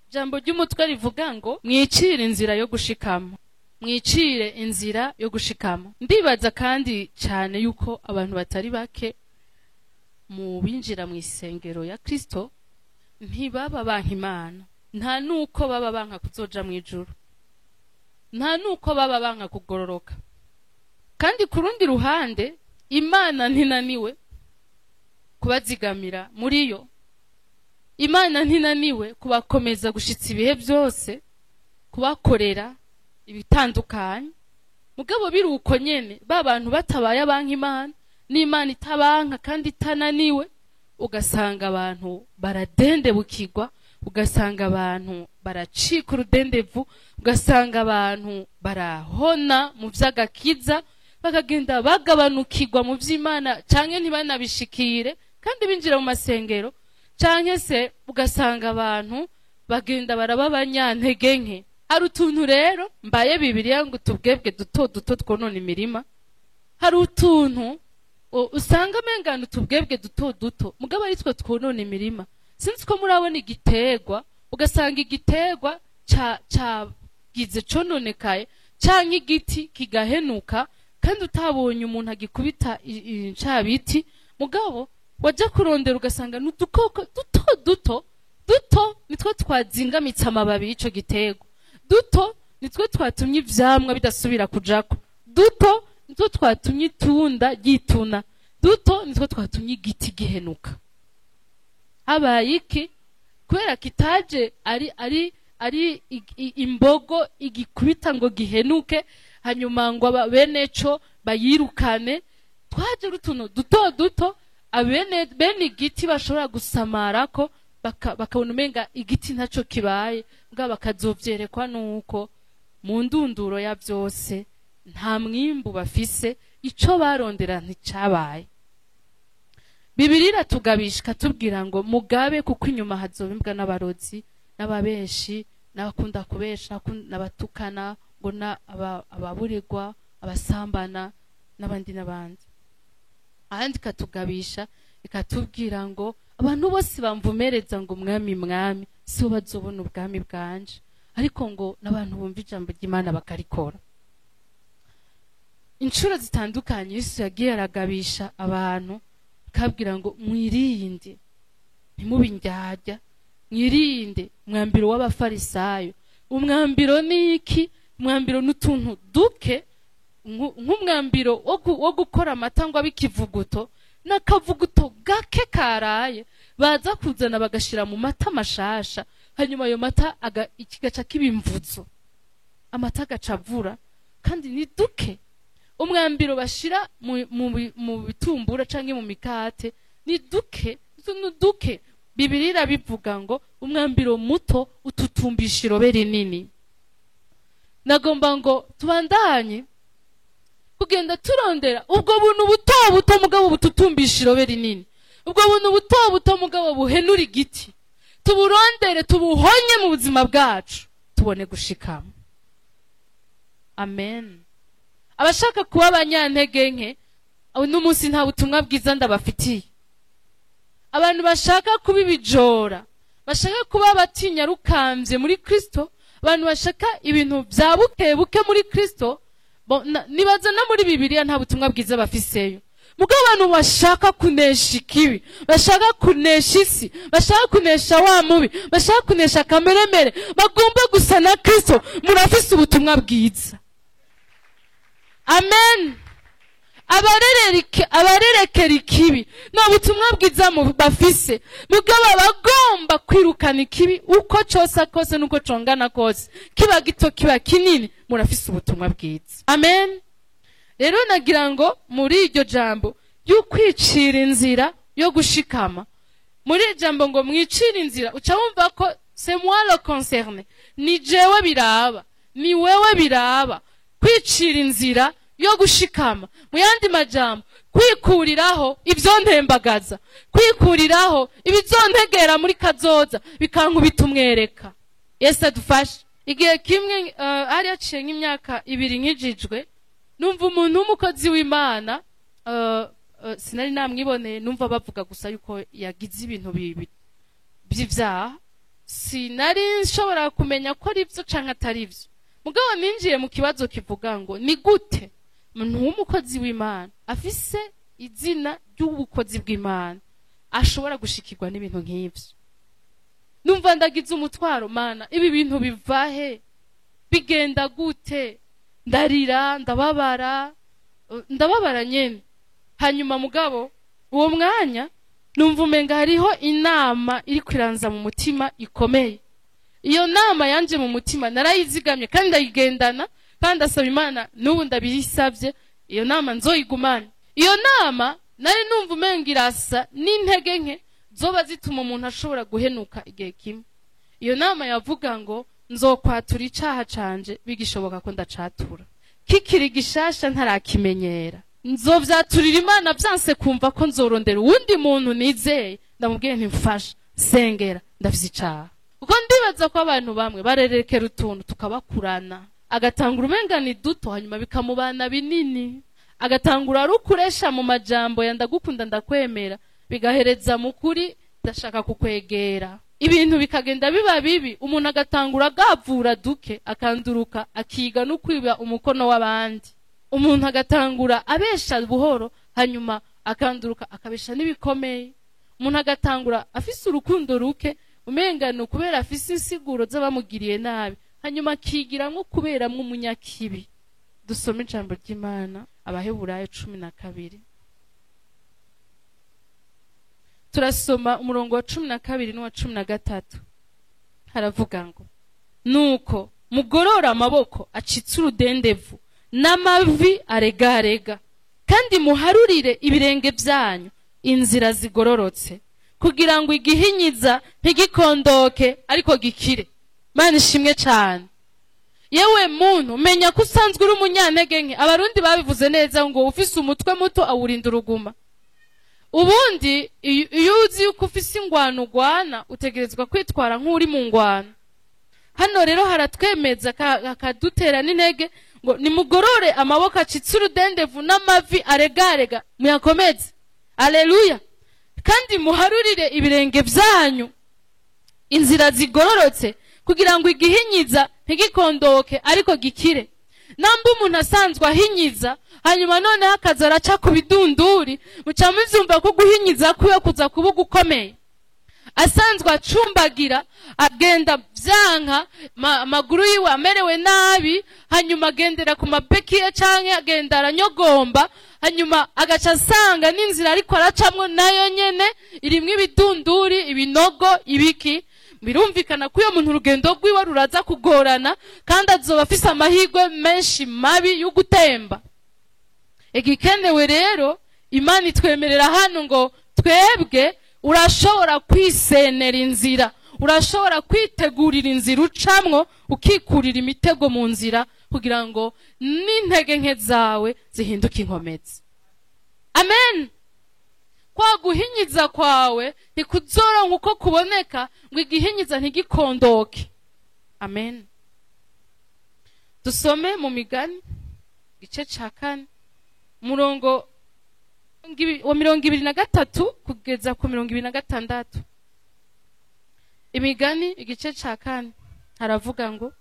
Jambo ry'umutwe rivuga ngo mwicire inzira yo gushikamo. Mwicire inzira yo gushikamo. Ndibaza kandi cyane yuko abantu batari bake mu binjira mu isengero ya Kristo ntibaba banka Imana. Nta nuko baba banka kuzoja mu ijuru. Nta nuko baba banka kugororoka. Kandi ku rundi ruhande Imana ntinaniwe kubazigamira muri yo. Imana ntinaniwe kubakomeza gushitsa ibihe byose, kubakorera ibitandukanye. Mugabo biruko nyene babantu batabaye abanka Imana, n'Imana itabanka kandi itananiwe, ugasanga abantu baradendebukirwa, ugasanga abantu baracika urudendevu, ugasanga abantu barahona mu vy'agakiza, bakagenda bagabanukirwa mu vy'Imana canke ntibanabishikire kandi binjira mu masengero, canke se ugasanga abantu bagenda baraba abanyantege nke. Hari utuntu rero mbaye Bibiliya ngo tubwebwe duto duto twonona imirima. Hari utuntu usanga mengana tubwebwe duto duto mugabo ari two twonona imirima. Sinzi ko murabona igiterwa, ugasanga igiterwa gize cononekaye canke igiti kigahenuka kandi utabonye umuntu agikubita incabiti, mugabo waja kurondera ugasanga n'udukoko duto nitwo twazingamitse amababi y'ico giterwa. Duto nitwo twatumye ivyamwa bidasubira kujako. Duto nitwo twatumye itunda ryituna. Duto nitwo twatumye igiti gihenuka. Habaye iki? Kubera kitaje ari imbogo igikubita ngo gihenuke, hanyuma ngo beneco bayirukane. Twaje rutuno duto bene igiti bashobora gusamarako bakabona umenga igiti ntaco kibaye, bwa bakazovyerekwa nuko mu ndunduro ya byose nta mwimbu bafise, ico barondera nticabaye. Bibiliya iratugabisha ikatubwira ngo mugabe kuko inyuma hazoba imbwa n'abarozi n'ababeshi n'abakunda kubesha n'abatukana ngo ababurirwa, abasambana n'abandi. Ahandi ikatugabisha ikatubwira ngo abantu bose bamvumereza ngo mwami sibo bazobona ubwami bwanje, ariko ngo n'abantu bumva ijambo ry'Imana bakarikora. Inshuro zitandukanye Yesu yagiye aragabisha abantu akabwira ngo mwirinde ntimubi indyarya, mwirinde umwambiro w'abafarisayo. Umwambiro ni iki? Umwambiro n'utuntu duke, nk'umwambiro wo gukora amata ngo abikivuguto, n'akavuguto gake karaye baza kuzana bagashira mu mata mashasha, hanyuma ayo mata ikigaca kibimvuzo, amata agacavura kandi ni duke. Umwambiro bashira mu bitumbura canke mu mikate ni duke, duke. Bibiliya irabivuga ngo umwambiro muto ututumbisha irobe rinini. Nagomba ngo tubandanye kugenda turondera ubwo buntu buto mugabo bututumbisha irobe rinini, ubwo buntu buto mugabo buhenura igiti, tuburondere tubuhonye mu buzima bwacu tubone gushikama. Amen. Abashaka kuba abanyantege nke n'umunsi nta butumwa bwiza ndabafitiye. Abantu bashaka kuba ibijora, bashaka kuba abatinya rukambye muri Kristo, abantu bashaka ibintu bya buke muri Kristo, nibaza na muri Bibiliya nta butumwa bwiza bafiseyo. Mugabo abantu bashaka kunesha ikibi, bashaka kunesha isi, bashaka kunesha wa mubi, bashaka kunesha kameremere, bagomba gusa na Kristo, murafise ubutumwa bwiza. Amen. Abarerekera ikibi no butumwa bwiza mu bafise, mugabo bagomba kwirukana ikibi uko cyose kose nuko congana kose, kiba gito kiba kinini, murafise ubutumwa bwiza. Amen. Rero nagira ngo muri iryo jambo y'ukwicira inzira yo gushikama, muri jambo ngo mwicira inzira, uca wumva ko c'est moi le concerné, ni jewe biraba, ni wewe biraba kwicira inzira yo gushikama. Mu yandi majambo, kwikuriraho ibyo ntembagaza, kwikuriraho ibizontegera muri kazoza bikankubita umwereka. Yesu adufashe. Igihe kimwe ari yaciye nk'imyaka 2 nkijijwe, numva umuntu w'umukozi w'Imana, sinari namwiboneye, numva bavuga gusa yuko yagize ibintu bibi by'ivyaha, sinari nshobora kumenya ko ari byo canke atari byo. Mugabo ninjiye mu kibazo kivuga ngo ni gute umuntu w'umukozi w'Imana afise izina ry'ubukozi bw'Imana ashobora gushikirwa n'ibintu nk'ivyo. Numva ndagize umutwaro, Mana, ibi bintu bivahe, bigenda gute? Ndarira, ndababara nyene. Hanyuma mugabo uwo mwanya numva umenga hariho inama iri kwiranza mu mutima ikomeye. Iyo nama yanje mu mutima narayizigamye kandi ndayigendana, kandi asaba Imana n'ubu ndabisabye iyo nama nzoyigumana. Iyo nama nari numva umenga irasa n'intege nke zoba zituma umuntu ashobora guhenuka igihe kimwe. Iyo nama yavuga ngo nzokwatura icaha canje bigishoboka ko ndacatura, kikiri gishasha ntarakimenyera. Nzovyaturira Imana vyanse kumva ko nzorondera uwundi muntu nizeye, ndamubwiye nti mfasha, sengera, ndafise icaha. Kuko ndibaza ko abantu bamwe barerekera utuntu tukabakurana, agatangura umenga ni duto hanyuma bikamubana binini, agatangura arukuresha mu majambo ya ndagukunda ndakwemera, bigahereza mu kuri ndashaka kukwegera. Ibintu bikagenda biba bibi, umuntu agatangura agavura duke, akanduruka akiga no kwiba umukono w'abandi. Umuntu agatangura abesha buhoro hanyuma akanduruka akabesha n'ibikomeye. Umuntu agatangura afise urukundo ruke, umenga no kubera afise insiguro z'abamugiriye nabi, hanyuma akigira nko kuberamwo umunyakibi. Dusome ijambo ry'Imana, Abaheburayo 12. Turasoma umurongo wa 12 n'uwa 13. Haravuga ngo, nuko mugorora amaboko acitse urudendevu n'amavi aregarega, kandi muharurire ibirenge byanyu inzira zigororotse, kugira ngo igihinyiza ntigikondoke ariko gikire. Mana ishimwe cyane. Yewe muntu, menya ko usanzwe uri umunyantege nke. Abarundi babivuze neza ngo ufise umutwe muto awurinda uruguma. Ubundi iyo uzi yuko ufise ingwano ugwana, utegerezwa kwitwara nk'uri mu ngwano. Hano rero haratwemeza akadutera n'intege ngo nimugorore amaboko acitse urudendevu n'amavi aregarega, muyakomeze. Aleluya. Kandi muharurire ibirenge byanyu inzira zigororotse, kugira ngo igihinyiza ntigikondoke ariko gikire. Namba umuntu asanzwe ahinyiza hanyuma none hakaza araca ku bidunduri, muca muvyumva ko guhinyiza kuyo kuza kuba gukomeye. Asanzwe acumbagira, agenda vyanka, amaguru yiwe amerewe nabi, hanyuma agendera ku mapekiye canke agenda aranyogomba, hanyuma agaca asanga n'inzira ariko aracamwo nayo nyene irimwo ibidunduri, ibinogo, ibiki. Birumvikana ko uyo muntu urugendo rwiwe ruraza kugorana, kandi azoba afise amahirwe menshi mabi yo gutemba. Igikenewe rero, Imana itwemerera hano ngo twebwe urashobora kwisenera inzira, urashobora kwitegurira inzira ucamwo, ukikurira imitego mu nzira, kugira ngo n'intege nke zawe zihinduke inkomezi. Amen. Kwa guhinyiza kwawe ntikuzoronka uko kuboneka ngo igihinyiza ntigikondoke. Amen. Dusome mu Migani igice ca 4 umurongo wa 23 kugeza ku 26. Imigani igice ca 4 haravuga ngo,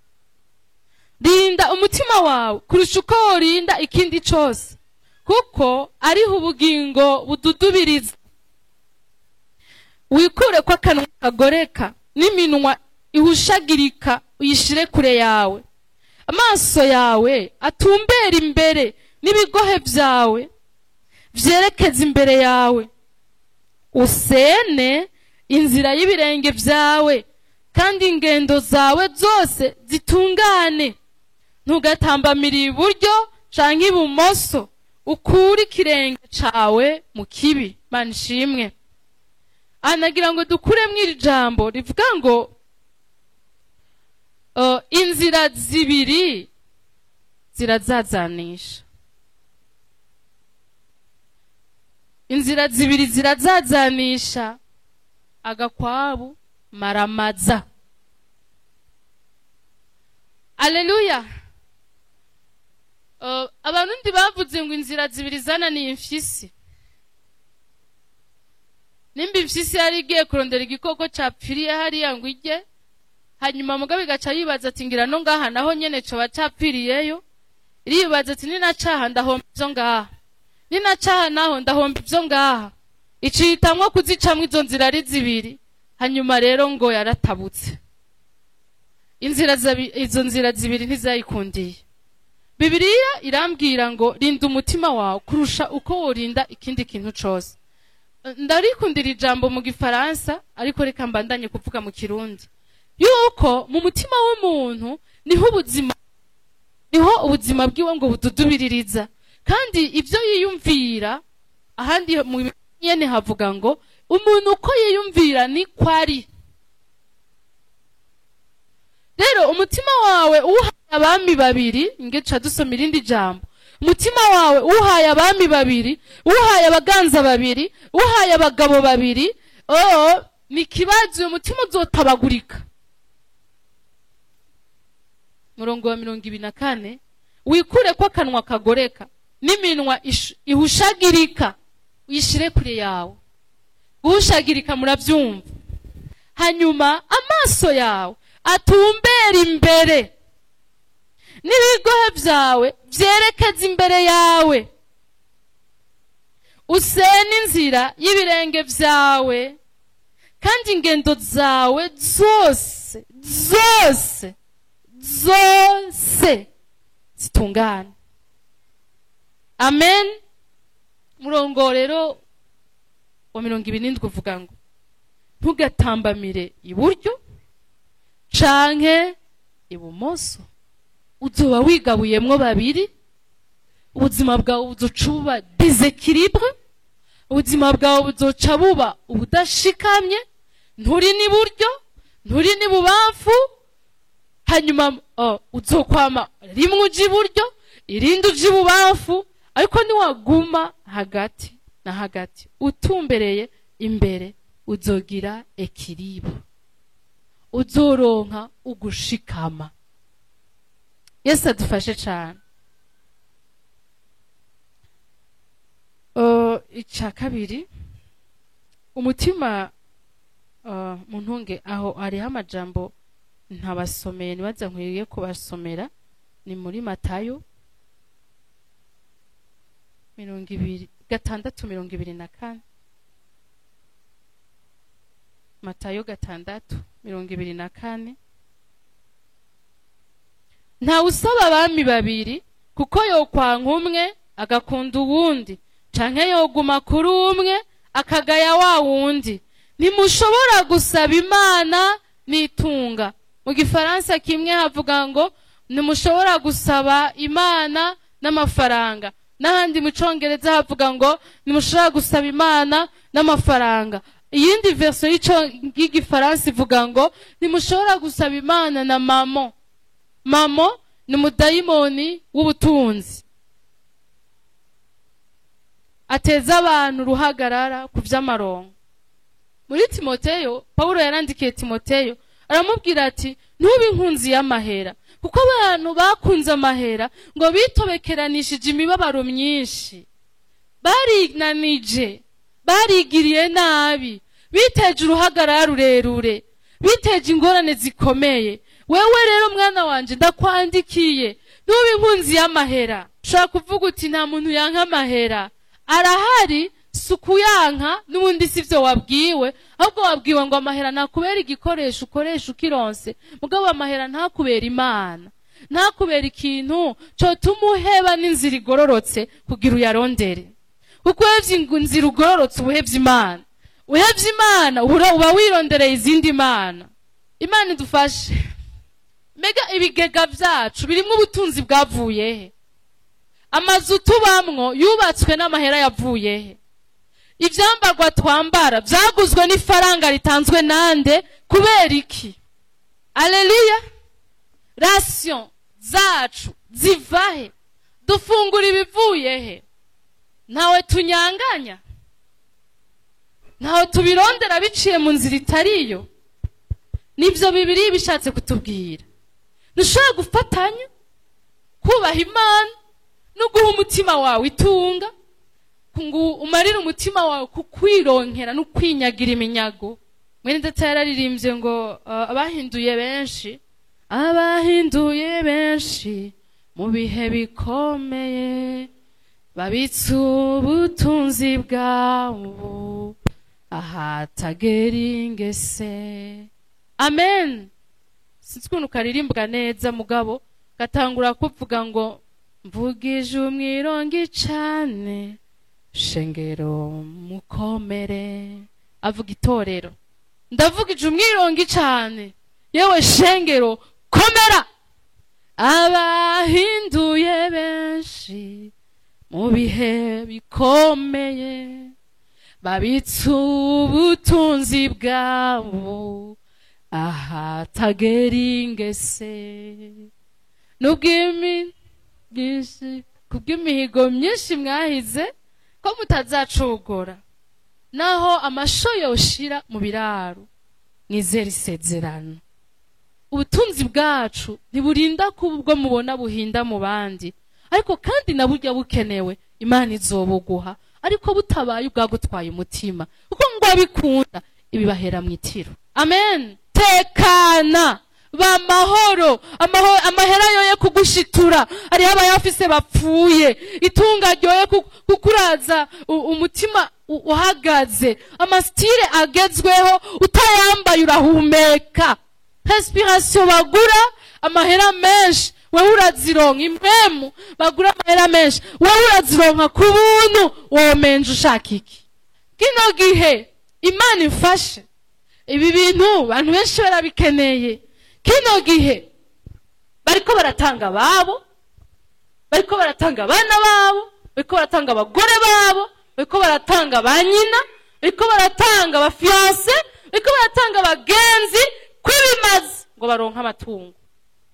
rinda umutima wawe kurusha uko worinda ikindi cose, kuko ariho ubugingo bududubiriza. Wikure ko akanwa kagoreka n'iminwa ihushagirika uyishire kure yawe. Amaso yawe atumbera imbere, n'ibigohe vyawe vyerekeza imbere yawe. Usene inzira y'ibirenge vyawe, kandi ingendo zawe zose zitungane. Ntugatambamira iburyo canke ibumoso, ukuri ikirenge cawe mu kibi. Mana ishimwe. Anagira ngo dukuremwo iri jambo rivuga ngo inzira zibiri zirazazanisha. Inzira zibiri zirazazanisha, agakwabu maramaza. Aleluya. Abarundi bavuze ngo inzira zibiri zananiye imfyisi. Nimba imfyisi yari igiye kurondera igikoko capfiriye hariya ngo ijye, hanyuma mugabe igaca yibaza ati ngira no ngaha naho nyene coba capfiriyeyo, iribaza ati ninacaha ndahomba ivyo ngaha, ninacaha naho ndahomba ivyo ngaha, icihitamwo kuzicamwo izo nzira ari zibiri. Hanyuma rero ngo yaratabutse, izo nzira zibiri ntizayikundiye. Bibiliya irambwira ngo rinda umutima wawe kurusha uko worinda ikindi kintu cose. Ndarikundira ijambo mu Gifaransa ariko reka mbandanye kuvuga mu Kirundi, yuko mu mutima w'umuntu niho ubuzima bwiwe ngo bududubiririza, kandi ivyo yiyumvira. Ahandi mu nyene havuga ngo umuntu uko yiyumvira ni kwari. Rero umutima wawe uhaye abami babiri, ngeca dusoma irindi jambo, umutima wawe uhaye abami babiri, uhaye abaganza babiri, uhaye abagabo babiri, ni kibazo, umutima uzotabagurika. Murongo wa 24, wikure ko akanwa kagoreka n'iminwa ihushagirika uyishire kure yawe. Guhushagirika muravyumva. Hanyuma amaso yawe atumbera imbere, n'ibigohe vyawe vyerekeza imbere yawe. Usene inzira y'ibirenge vyawe, kandi ingendo zawe zose zitungane. Amen. Murongo rero wa 27 uvuga ngo ntugatambamire iburyo canke ibumoso, uzoba wigabuyemwo babiri. Ubuzima bwawe buzocuba déséquilibre, ubuzima bwawe buzoca buba ubudashikamye, nturi ni buryo nturi ni bubamfu. Hanyuma uzokwama rimwe uji iburyo irindi uji bubamfu, ariko niwaguma hagati na hagati utumbereye imbere uzogira équilibre, uzoronka ugushikama. Yesu adufashe cyane. Ica kabiri, umutima mu ntunge aho hariho amajambo ntabasomeye, nibaza nkwiriye kubasomera. Ni muri Matayo 6:24. Matayo 6:24. Nta usaba abami babiri, kuko yokwanka umwe agakunda uwundi, canke yoguma kuri umwe akagaya wa wundi. Ntimushobora gusaba Imana n'itunga. Mu Gifaransa kimwe havuga ngo ntimushobora gusaba Imana n'amafaranga, n'ahandi mu Congereza havuga ngo ntimushobora gusaba Imana n'amafaranga. Iyindi verso y'Igifaransa ivuga ngo ntimushobora gusaba Imana na mamo. Mamo ni umudayimoni w'ubutunzi, ateza abantu uruhagarara ku vy'amarongo. Muri Timoteyo, Paulo yarandikiye Timoteyo aramubwira ati ntube inkunzi y'amahera, kuko abantu bakunze amahera ngo bitobekeranishije imibabaro myinshi, barinanije, barigiriye nabi, biteje uruhagarara rurerure, biteje ingorane zikomeye. Wewe rero mwana wanje ndakwandikiye ntube inkunzi y'amahera. Ushobora kuvuga uti nta muntu yanka amahera. Arahari, sukuyanka n'ubundi sivyo wabwiwe, ahubwo wabwiwe ngo amahera nakubera igikoresho ukoresha ukironse. Mugabo amahera ntakubera Imana, ntakubera ikintu cotuma uheba n'inzira igororotse kugira uyarondere. Kuko uhevye inzira ugororotse ubuhevye Imana, uhevye Imana uba wirondereye izindi Imana. Imana idufashe. Mega ibigega vyacu birimwo ubutunzi bwavuyehe? Amazu tubamwo yubatswe n'amahera yavuyehe? Ivyambarwa twambara vyaguzwe n'ifaranga ritanzwe nande? Kubera iki? Alleluia. Ration zacu zivahe? Dufungura ibivuyehe? Ntawe tunyanganya, ntawe tubirondera biciye mu nzira itariyo. Nivyo Bibiliya bishatse kutubwira. Ntushobora gufatanya kubaha Imana no guha umutima wawe itunga, ngo umarire umutima wawe kukwironkera no kwinyagira iminyago mwene data yararirimbye ngo abahinduye benshi mu bihe bikomeye babitse ubutunzi bwabo ahatagera ingese. Amen. Sinzi ukuntu karirimbwa neza mugabo gatangura kuvuga ngo mvugije umwirongi cane shengero mukomere. Avuga itorero, ndavugije umwirongi cane yewe shengero komera. Abahinduye benshi mu bihe bikomeye babitse ubutunzi bwabo ahatagera ingese. Kubw'imihigo myinshi mwahize ko mutazacogora, naho amasho yoshira mu biraro mwizera isezerano. Ubutunzi bwacu ntiburinda kuba ubwo mubona buhinda mu bandi, ariko kandi na burya bukenewe Imana izobuguha, ariko butabaye ubwagutwaye umutima, kuko ngo abikunda ibibahera mu itiro. Amen. Tekana ba mahoro, amahera yoye kugushitura, hariho abayafise bapfuye, itunga ryoye kukuraza umutima uhagaze, amastile agezweho utayambaye urahumeka, respiration bagura amahera menshi wewe urazironka, impemu bagura amahera menshi wewe urazironka ku buntu, womenje ushaka iki? Kino gihe Imana ifashe ibi bintu bantu benshi barabikeneye. Kino gihe bariko baratanga babo, bariko baratanga abana babo, bariko baratanga abagore babo, bariko baratanga banyina, bariko baratanga abafiance, bariko baratanga abagenzi kwibimaze ngo baronka amatungo.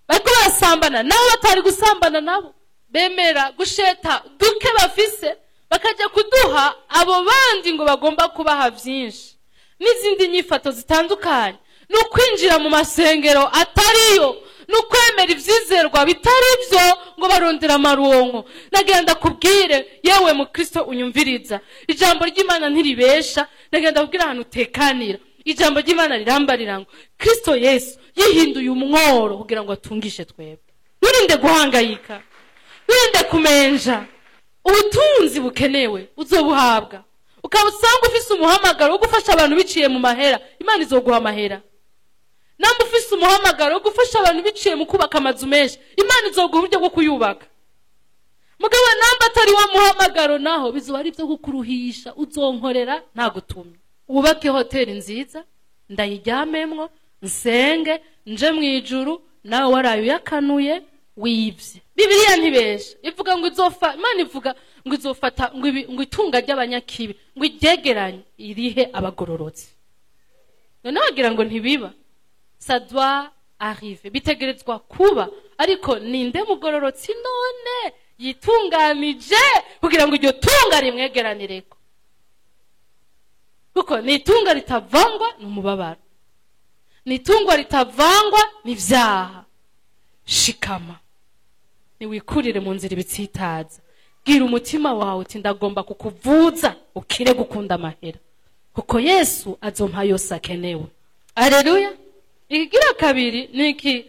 Bariko barasambana nabo batari gusambana nabo, bemera gusheta duke bafise bakaja kuduha abo bandi ngo bagomba kubaha vyinshi. N'izindi nyifato zitandukanye, n'ukwinjira mu masengero atariyo, n'ukwemera ivyizerwa bitari byo ngo barondera amaronko. Nagenda kubwire yewe mu Kristo unyumviriza, ijambo ry'Imana ntiribesha. Nagenda kubwira ahantu utekanira, ijambo ry'Imana rirambarira ngo Kristo Yesu yihinduye umworo kugira ngo atungishe twebwe. Wirinde guhangayika, wirinde kumenja. Ubutunzi bukenewe uzobuhabwa, ukabusanga ufise umuhamagaro wo gufasha abantu biciye mu mahera, Imana izoguha amahera. Namba ufise umuhamagaro wo gufasha abantu biciye mu kubaka amazu menshi, Imana izoguha uburyo bwo kuyubaka. Mugabo namba atari wa muhamagaro, naho bizoba ari byo gukuruhisha, uzonkorera ntagutumye. Ubake hoteli nziza, ndayiryamemwo, nsenge, nje mu ijuru, nawe warayo yakanuye wivye. Bibiliya ntibesha, ivuga ngo Imana ivuga ngo izofata ngo itunga ry'abanyakibi ngo iryegeranye irihe abagororotsi. None wagira ngo ntibiba? Ça doit arriver, bitegerezwa kuba, ariko ninde mugororotsi none yitunganije kugira ngo iryo tunga rimwegeranireko? Kuko ni itunga ritavangwa n'umubabaro, ni itunga ritavangwa n'ivyaha. Shikama, niwikurire mu nzira ibitsitaza, gira umutima wawe uti ndagomba kukuvuza ukire gukunda amahera, kuko Yesu azompa yose akenewe. Haleluya. Ikigira kabiri niki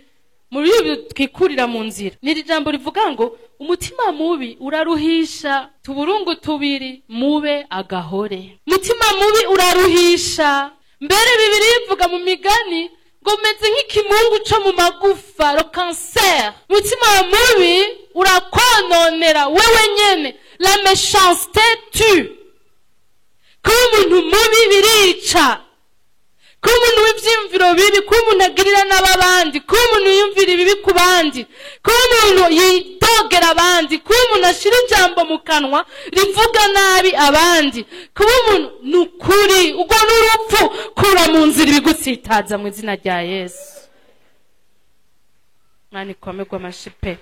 muri ibi twikurira mu nzira, ni jambo rivuga ngo umutima mubi uraruhisha, tuburungu tubiri mube agahore. Umutima mubi uraruhisha, mbere Bibiliya ivuga mu Migani ngo meze nk'ikimungu cyo mu magufa, le cancer. Umutima mubi urakononera wewe nyene, la méchanceté tue. Kuba umuntu mubi birica, kuba umuntu w'ivyimviro bibi, kuba umuntu agirira n'abandi, kuba umuntu yumvira ibibi ku bandi, kuba umuntu yidogera abandi, kuba umuntu ashira ijambo mu kanwa rivuga nabi abandi, kuba umuntu nukuri ubwo n'urupfu. Kura mu nzira ibigutsitaza mu izina rya Yesu. Mani kwame kwa mashipe.